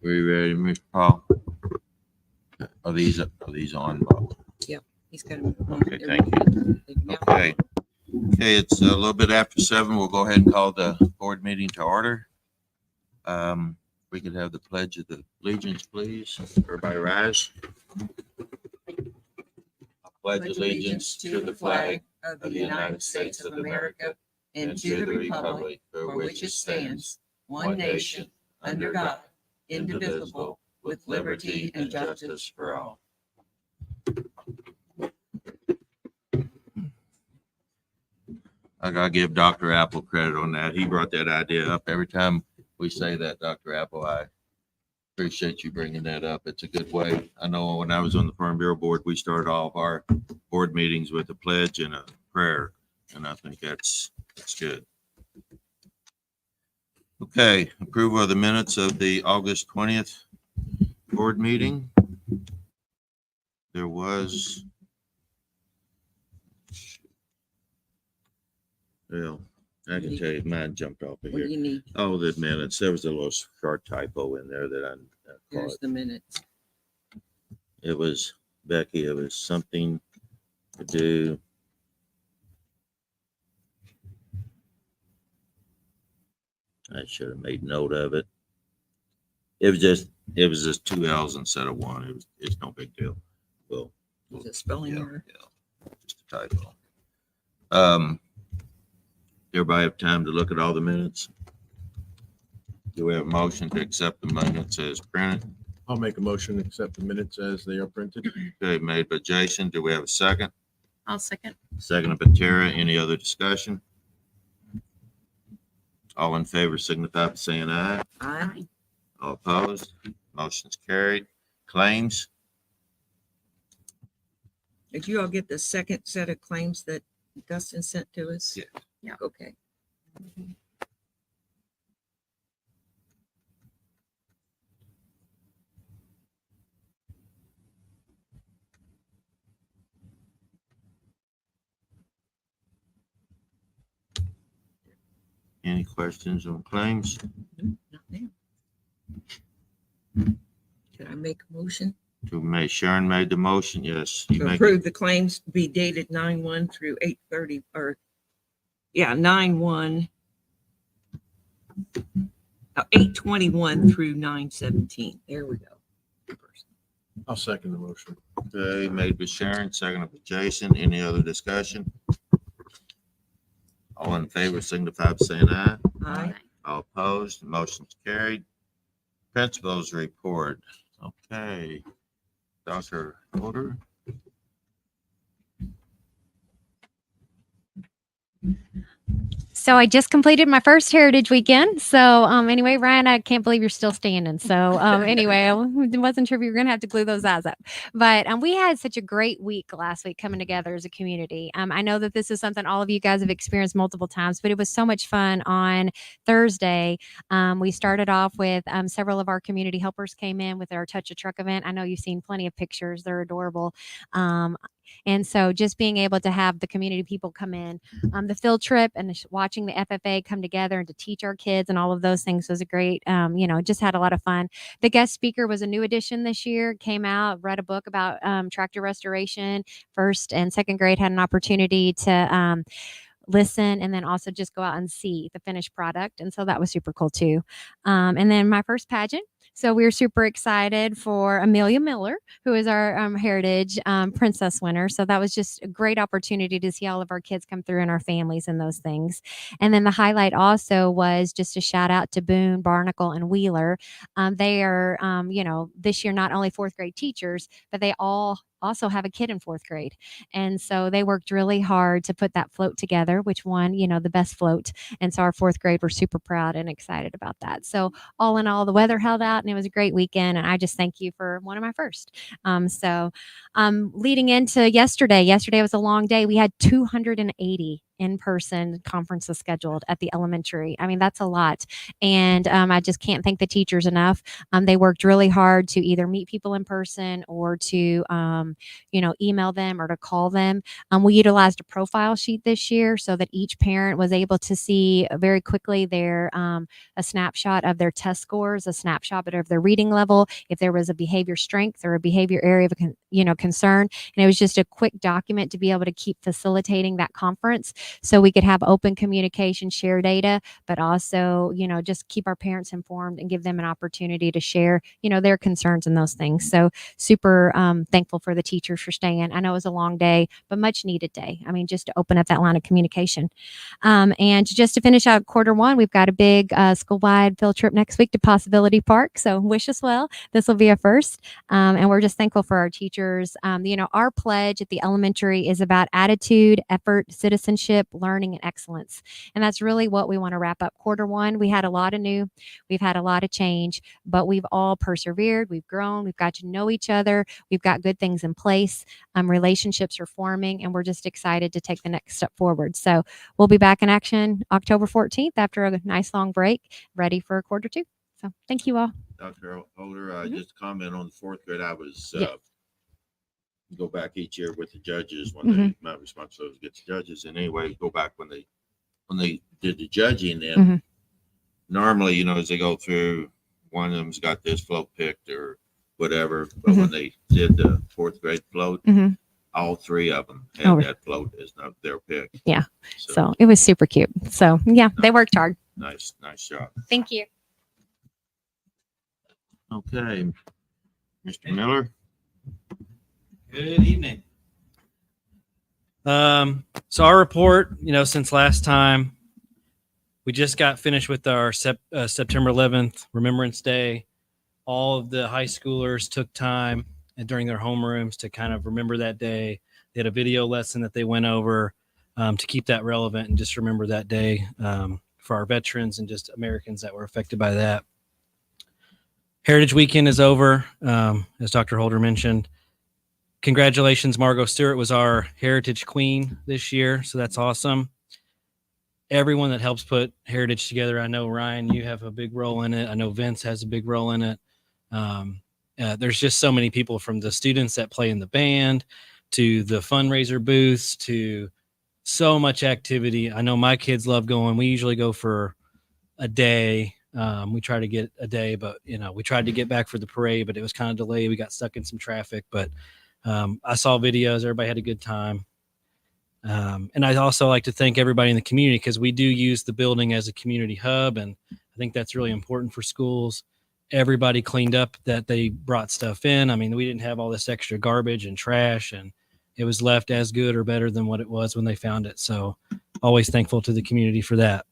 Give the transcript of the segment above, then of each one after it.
We ready, Mr. Paul? Are these on, Bob? Yep, he's got them. Okay, thank you. Okay. Okay, it's a little bit after 7. We'll go ahead and call the board meeting to order. We could have the Pledge of Allegiance, please. Everybody rise. I pledge allegiance to the flag of the United States of America and to the republic for which it stands, one nation, under God, indivisible, with liberty and justice for all. I gotta give Dr. Apple credit on that. He brought that idea up. Every time we say that, Dr. Apple, I appreciate you bringing that up. It's a good way. I know when I was on the Farm Bureau Board, we started all of our board meetings with a pledge and a prayer, and I think that's good. Okay, approval of the minutes of the August 20th board meeting. There was, well, I can tell you, mine jumped off of What do here. you need? Oh, the minutes. There was a little short typo in there that I Here's caught. the minutes. It was, Becky, it was something to do. I should have made note of it. It was just 2 L's instead of 1. It's no big deal. Well, Is it spelling error? yeah, just a typo. Everybody have time to look at all the minutes? Do we have a motion to accept the minutes as printed? I'll make a motion to accept the minutes as they are printed. Okay, made by Jason. Do we have a second? I'll second. Second by Tara. Any other discussion? All in favor signify by saying aye. Aye. All opposed? Motion's carried. Claims? Did you all get the second set of claims that Dustin sent to us? Yeah. Yeah. Okay. Any questions on claims? Nope, not now. Can I make a motion Sharon made the motion. Yes. You to make it. approve the claims be dated 9/1 through 8/30 or 9/1, 8/21 through 9/17. There we go. I'll second the motion. Okay, made by Sharon, seconded by Jason. Any other discussion? All in favor signify by saying aye. Aye. All opposed, motion's carried. Principals report. Okay. Dr. Holder. So I just completed my first Heritage Weekend. So anyway, Ryan, I can't believe you're still standing. So anyway, I wasn't sure if you were going to have to glue those eyes up. But we had such a great week last week coming together as a community. I know that this is something all of you guys have experienced multiple times, but it was so much fun on Thursday. We started off with several of our community helpers came in with our Touch a Truck event. I know you've seen plenty of pictures. They're adorable. And so just being able to have the community people come in, the field trip and watching the FFA come together and to teach our kids and all of those things was a great, just had a lot of fun. The guest speaker was a new addition this year, came out, read a book about tractor restoration. First and second grade had an opportunity to listen and then also just go out and see the finished product. And so that was super cool too. And then my first pageant. So we were super excited for Amelia Miller, who is our Heritage Princess winner. So that was just a great opportunity to see all of our kids come through and our families and those things. And then the highlight also was just a shout out to Boone, Barnacle, and Wheeler. They are, this year not only fourth grade teachers, but they all also have a kid in fourth grade. And so they worked really hard to put that float together, which won, the best float. And so our fourth grade were super proud and excited about that. So all in all, the weather held out and it was a great weekend. And I just thank you for one of my first. Leading into yesterday was a long day. We had 280 in-person conferences scheduled at the elementary. I mean, that's a lot. And I just can't thank the teachers enough. They worked really hard to either meet people in person or to, email them or to call them. We utilized a profile sheet this year so that each parent was able to see very quickly a snapshot of their test scores, a snapshot of their reading level, if there was a behavior strength or a behavior area of concern. And it was just a quick document to be able to keep facilitating that conference so we could have open communication, share data, but also, just keep our parents informed and give them an opportunity to share, their concerns and those things. So super thankful for the teachers for staying. I know it was a long day, but much needed day. I mean, just to open up that line of communication. And just to finish out Q1, we've got a big school-wide field trip next week to Possibility Park. So wish us well. This will be a first. And we're just thankful for our teachers. Our pledge at the elementary is about attitude, effort, citizenship, learning, and excellence. And that's really what we want to wrap up Q1. We had a lot of new, we've had a lot of change, but we've all persevered. We've grown. We've got to know each other. We've got good things in place. Relationships are forming, and we're just excited to take the next step forward. So we'll be back in action October 14th after a nice long break, ready for Q2. So thank you all. Dr. Holder, Mhm. just comment on the fourth grade. I was, Yes. go back each year with the judges when Mhm. my responsibility was to get the judges. And anyway, go back when they did the judging, and Mhm. normally, as they go through, one of them's got this float picked or whatever. But when they did the fourth grade float, Mhm. all three of them had Oh. that float as their pick. Yeah. So it was super cute. So yeah, they worked hard. nice job. Thank you. Okay, Mr. Miller. Good evening. So our report, since last time, we just got finished with our September 11th Remembrance Day. All of the high schoolers took time and during their homerooms to kind of remember that day. They had a video lesson that they went over to keep that relevant and just remember that day for our veterans and just Americans that were affected by that. Heritage Weekend is over, as Dr. Holder mentioned. Congratulations, Margot Stewart was our Heritage Queen this year, so that's awesome. Everyone that helps put Heritage together, I know, Ryan, you have a big role in it. I know Vince has a big role in it. There's just so many people, from the students that play in the band to the fundraiser booths to so much activity. I know my kids love going. We usually go for a day. We try to get a day, but we tried to get back for the parade, but it was kind of delayed. We got stuck in some traffic, but I saw videos. Everybody had a good time. And I also like to thank everybody in the community, because we do use the building as a community hub. And I think that's really important for schools. Everybody cleaned up that they brought stuff in. I mean, we didn't have all this extra garbage and trash, and it was left as good or better than what it was when they found it. So always thankful to the community for that.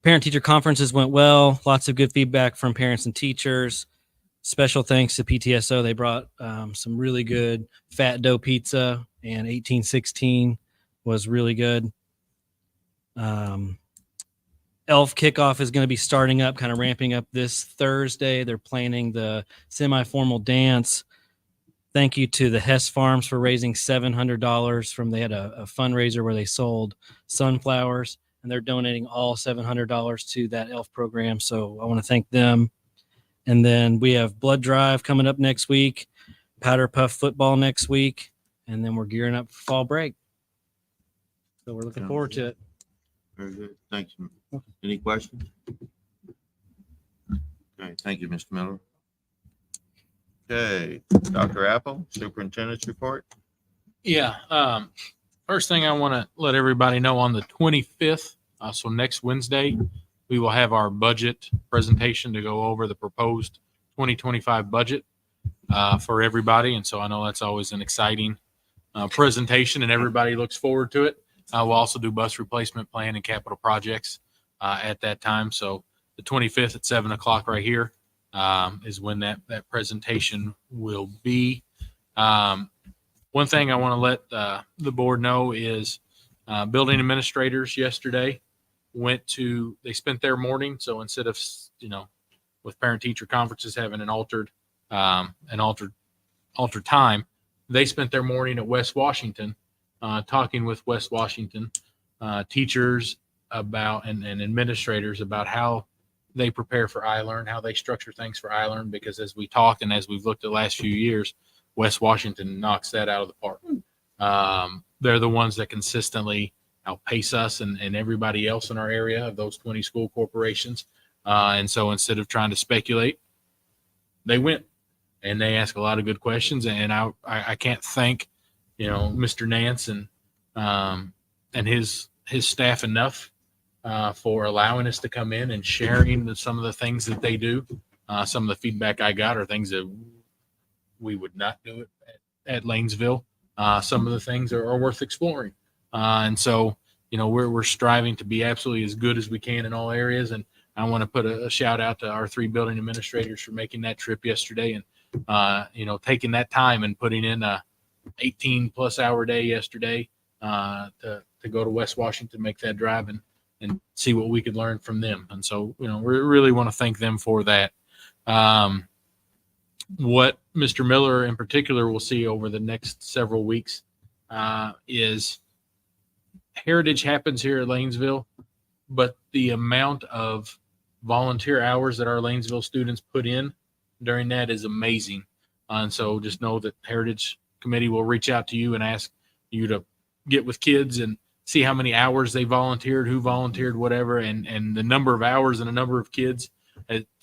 Parent-teacher conferences went well. Lots of good feedback from parents and teachers. Special thanks to PTSO. They brought some really good fat dough pizza, and 1816 was really good. ELF kickoff is going to be starting up, kind of ramping up this Thursday. They're planning the semi-formal dance. Thank you to the Hess Farms for raising $700 from, they had a fundraiser where they sold sunflowers, and they're donating all $700 to that ELF program. So I want to thank them. And then we have blood drive coming up next week, powder puff football next week, and then we're gearing up for fall break. So we're looking forward to it. Very good. Thanks. Any questions? Okay, thank you, Mr. Miller. Okay, Dr. Apple, Superintendent's report. Yeah. First thing I want to let everybody know, on the 25th, so next Wednesday, we will have our budget presentation to go over the proposed 2025 budget for everybody. And so I know that's always an exciting presentation, and everybody looks forward to it. We'll also do bus replacement plan and capital projects at that time. So the 25th at 7:00 right here is when that presentation will be. One thing I want to let the board know is building administrators yesterday they spent their morning. So instead of, with parent teacher conferences having an altered time, they spent their morning at West Washington talking with West Washington teachers about and administrators about how they prepare for iLearn, how they structure things for iLearn, because as we talked and as we've looked at the last few years, West Washington knocks that out of the park. They're the ones that consistently outpace us and everybody else in our area of those 20 school corporations. And so instead of trying to speculate, they went and they ask a lot of good questions. And I can't thank, Mr. Nance and his staff enough for allowing us to come in and sharing some of the things that they do. Some of the feedback I got are things that we would not do it at Lanesville. Some of the things are worth exploring. And so, we're striving to be absolutely as good as we can in all areas. And I want to put a shout out to our 3 building administrators for making that trip yesterday and, taking that time and putting in a 18+ hour day yesterday to go to West Washington, make that drive and see what we could learn from them. And so, we really want to thank them for that. What Mr. Miller in particular will see over the next several weeks is Heritage happens here at Lanesville, but the amount of volunteer hours that our Lanesville students put in during that is amazing. And so just know that Heritage Committee will reach out to you and ask you to get with kids and see how many hours they volunteered, who volunteered, whatever, and the number of hours and the number of kids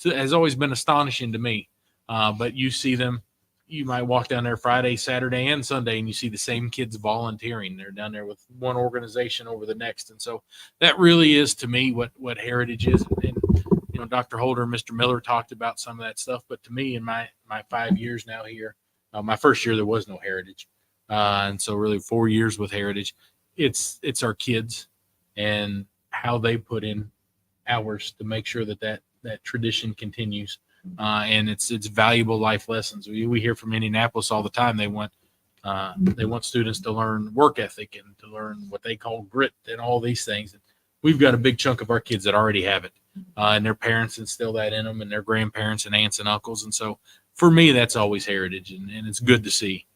has always been astonishing to me. But you see them, you might walk down there Friday, Saturday, and Sunday, and you see the same kids volunteering. They're down there with one organization over the next. And so that really is, to me, what Heritage is. And Dr. Holder and Mr. Miller talked about some of that stuff. But to me, in my 5 years now here, my first year, there was no Heritage. And so really 4 years with Heritage, it's our kids and how they put in hours to make sure that tradition continues. And it's valuable life lessons. We hear from Indianapolis all the time. They want students to learn work ethic and to learn what they call grit and all these things. And we've got a big chunk of our kids that already have it, and their parents instill that in them, and their grandparents and aunts and uncles. And so for me, that's always Heritage, and it's good to see.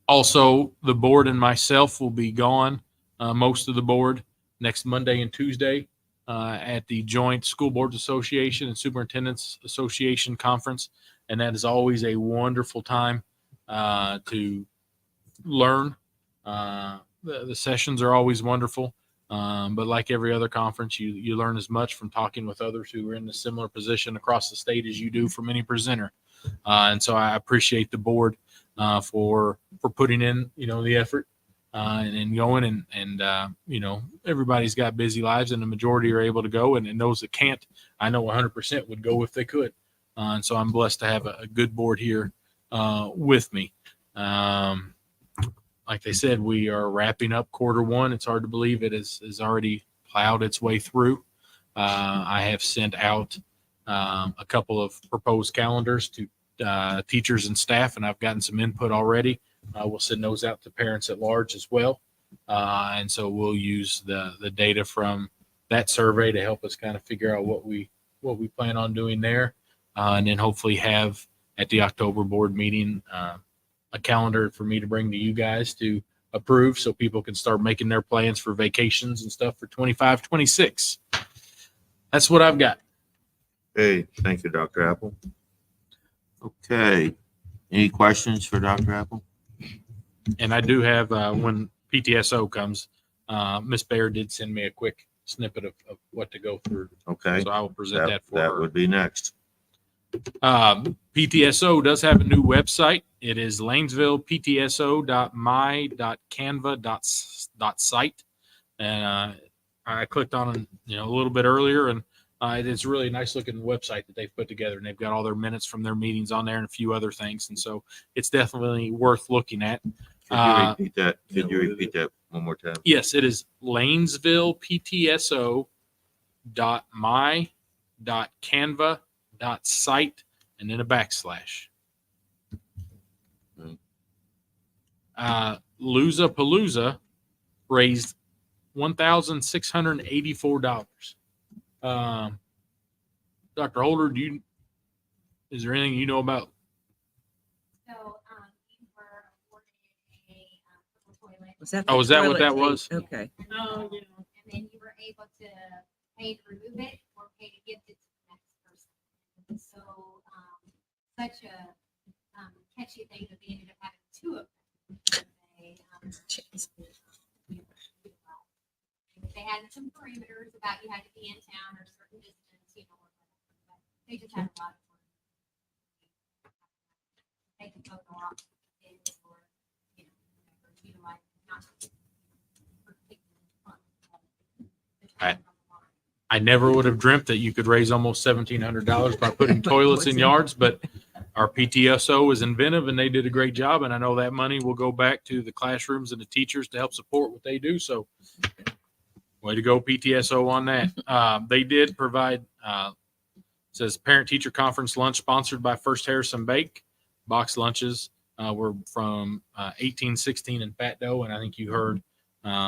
Also, the board and myself will be gone, most of the board, next Monday and Tuesday. At the Joint School Boards Association and Superintendents Association Conference. And that is always a wonderful time to learn. The sessions are always wonderful. But like every other conference, you learn as much from talking with others who are in a similar position across the state as you do from any presenter. And so I appreciate the board for putting in, the effort. And going and everybody's got busy lives, and the majority are able to go, and those that can't, I know 100% would go if they could. And so I'm blessed to have a good board here with me. Like they said, we are wrapping up Q1. It's hard to believe it has already plowed its way through. I have sent out a couple of proposed calendars to teachers and staff, and I've gotten some input already. We'll send those out to parents at large as well. And so we'll use the data from that survey to help us kind of figure out what we plan on doing there. And then hopefully have at the October board meeting a calendar for me to bring to you guys to approve so people can start making their plans for vacations and stuff for 25, 26. That's what I've got. Hey, thank you, Dr. Apple. Okay. Any questions for Dr. Apple? And I do have, when PTSO comes, Miss Bayer did send me a quick snippet of what to go through. Okay. So I will present that for That her. would be next. PTSO does have a new website. It is lanesvilleptso.my.canva.site. And I clicked on it, a little bit earlier, and it's a really nice looking website that they've put together, and they've got all their minutes from their meetings on there and a few other things. And so it's definitely worth looking at. Could you repeat that? Could you repeat that one more time? Yes, it is lanesvilleptso.my.canva.site and then a backslash. Palooza raised $1,684. Dr. Holder, is there anything you know about? So we were awarded a Was that? Oh, the is that what toilet that seat? was? Okay. Oh, yeah. And then you were able to pay to remove it or pay to gift it to the next person. And so, such a catchy thing that they ended up having two of them. They had some parameters about you had to be in town or a certain distance, you know, or whatever, but they just had a lot of fun. Take a photo off it or, you know, whatever, utilize, not. I never would have dreamt that you could raise almost $1,700 by putting toilets in yards, but our PTSO was inventive and they did a great job. And I know that money will go back to the classrooms and the teachers to help support what they do. So way to go, PTSO, on that. They did provide, says parent teacher conference lunch sponsored by First Harrison Bake. Box lunches were from 1816 and Fat Dough. And I think you heard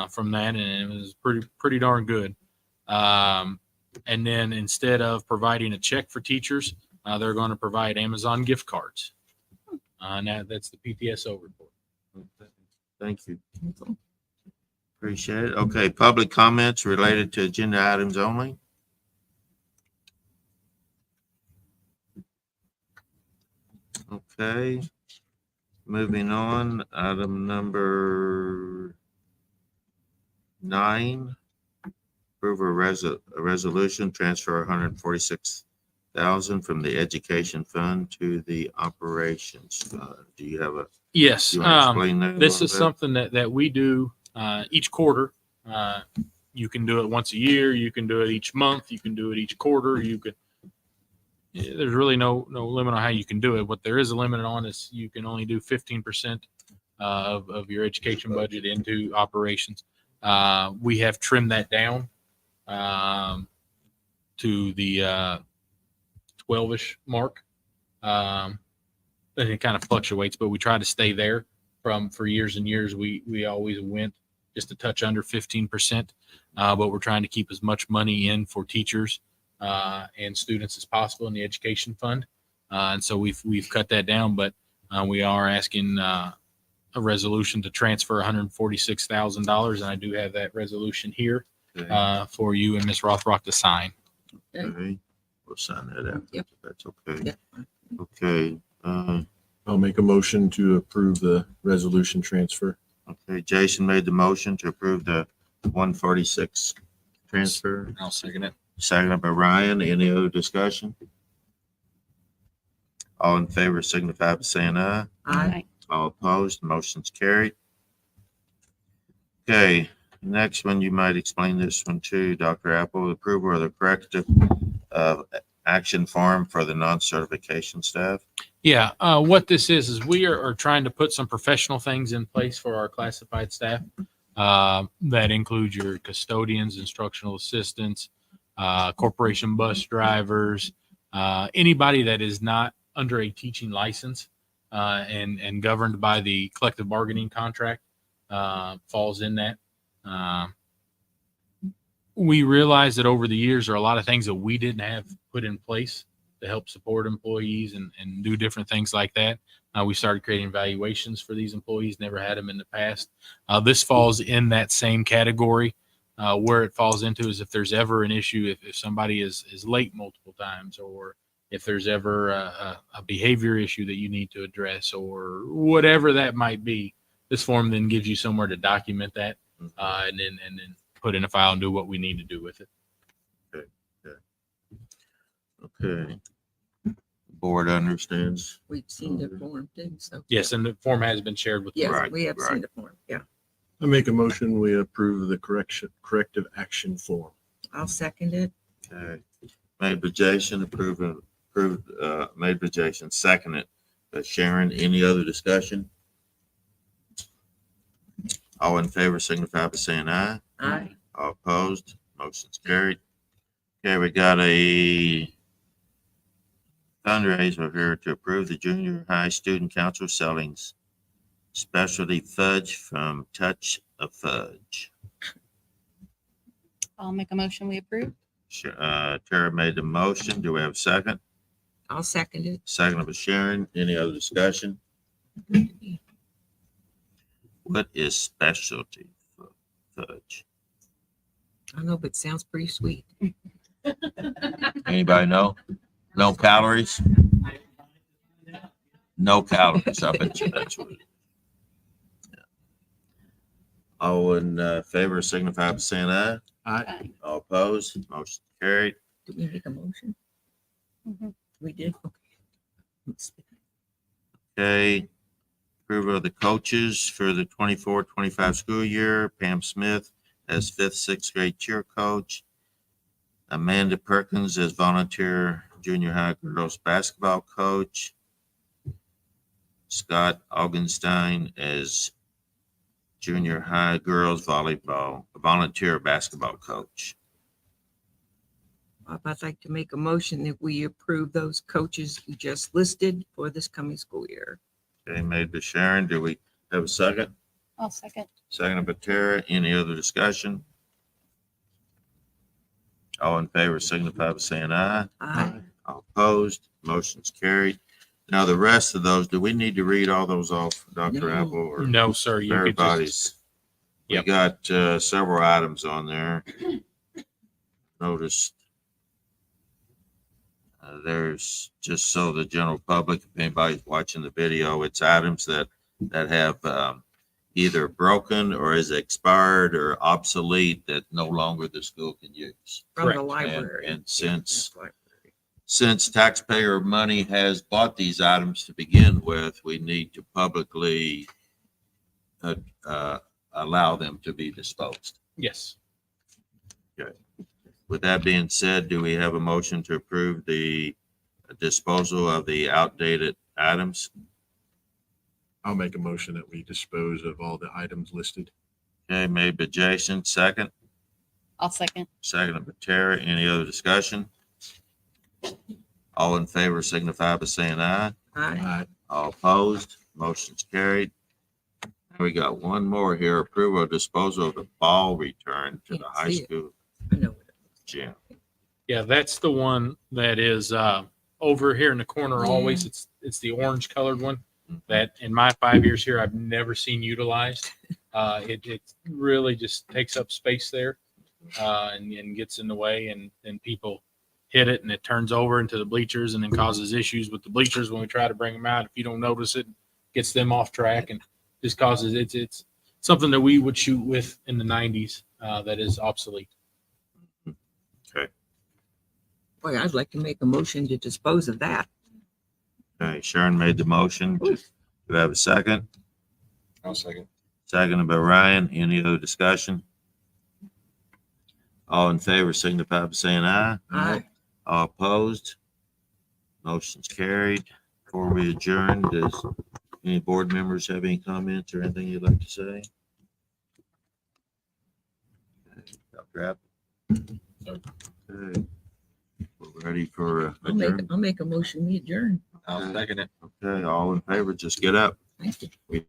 from that, and it was pretty darn good. And then instead of providing a check for teachers, they're going to provide Amazon gift cards. Now that's the PTSO report. Thank you. Appreciate it. Okay, public comments related to agenda items only. Okay, moving on, item number 9. Approve a resolution, transfer $146,000 from the education fund to the operations fund. Do you have a, Yes. you want to explain that? a This little is bit? something that we do each quarter. You can do it once a year. You can do it each month. You can do it each quarter. There's really no limit on how you can do it. What there is a limit on is you can only do 15% of your education budget into operations. We have trimmed that down to the 12-ish mark. And it kind of fluctuates, but we try to stay there. For years and years, we always went just a touch under 15%, but we're trying to keep as much money in for teachers and students as possible in the education fund. And so we've cut that down, but we are asking a resolution to transfer $146,000, and I do have that resolution here for you and Ms. Rothrock to sign. Okay, we'll sign that out. Yep. That's okay. Yep. Okay, I'll make a motion to approve the resolution transfer. okay, Jason made the motion to approve the 146 transfer. I'll second it. Seconded by Ryan. Any other discussion? All in favor signify by saying aye. Aye. All opposed, motion's carried. Okay, next one, you might explain this one too, Dr. Apple. Approval of the corrective action form for the non-certification staff. Yeah, what this is we are trying to put some professional things in place for our classified staff. That includes your custodians, instructional assistants, corporation bus drivers, anybody that is not under a teaching license and governed by the collective bargaining contract falls in that. We realized that over the years, there are a lot of things that we didn't have put in place to help support employees and do different things like that. We started creating valuations for these employees, never had them in the past. This falls in that same category. Where it falls into is if there's ever an issue, if somebody is late multiple times, or if there's ever a behavior issue that you need to address, or whatever that might be, this form then gives you somewhere to document that and then put in a file and do what we need to do with it. Okay. Board understands. We've seen the form too, so. Yes, and the form has been shared with the Yes, Right, we have right. seen the form. Yeah. I make a motion, we approve the corrective action form. I'll second it. Okay. Made by Jason, made by Jason, seconded by Sharon. Any other discussion? All in favor signify by saying aye. Aye. All opposed, motion's carried. Okay, we got a fundraiser here to approve the junior high student council selling specialty fudge from Touch of Fudge. I'll make a motion, we approve. Tara made the motion. Do we have a second? I'll second it. Second by Sharon. Any other discussion? What is specialty fudge? I know, but it sounds pretty sweet. Anybody know? No calories? No calories. I bet you that's what it is. Yeah. All in favor signify by saying aye. Aye. All opposed, motion carried. Did we make a motion? Mhm. We did? Okay. Okay. Approval of the coaches for the 24-25 school year. Pam Smith as 5th, 6th grade cheer coach. Amanda Perkins as volunteer junior high girls basketball coach. Scott Augenstein as junior high girls volleyball, volunteer basketball coach. I'd like to make a motion that we approve those coaches you just listed for this coming school year. Okay, made by Sharon. Do we have a second? I'll second. Second by Tara. Any other discussion? All in favor signify by saying aye. Aye. All opposed, motion's carried. Now, the rest of those, do we need to read all those off, Dr. No. Apple? Or No, sir. You could just, everybody's? We Yep. got several items on there. Noticed there's, just so the general public, if anybody's watching the video, it's items that have either broken or is expired or obsolete that no longer the school can use. From the Correct. library. And since Yes, library. since taxpayer money has bought these items to begin with, we need to publicly allow them to be disposed. yes. With that being said, do we have a motion to approve the disposal of the outdated items? I'll make a motion that we dispose of all the items listed. Okay, made by Jason, second. I'll second. Second by Tara. Any other discussion? All in favor signify by saying aye. Aye. Aye. All opposed, motion's carried. Now we got one more here, approval of disposal of the ball return to the Can't high see it. school I know. gym. Yeah, that's the one that is over here in the corner always. It's the orange colored one that in my 5 years here, I've never seen utilized. It really just takes up space there and gets in the way, and people hit it and it turns over into the bleachers and then causes issues with the bleachers when we try to bring them out. If you don't notice it, gets them off track and just causes it's something that we would shoot with in the 90s that is obsolete. Boy, I'd like to make a motion to dispose of that. Okay, Sharon made the motion. Do we have a second? I'll second. Seconded by Ryan. Any other discussion? All in favor signify by saying aye. Aye. All opposed? Motion's carried. Before we adjourn, does any board members have any comments or anything you'd like to say? Okay, Dr. Apple? Okay. We're ready for adjourn. I'll make a motion, we adjourn. I'll second it. Okay, all in favor, just get up. Thank you.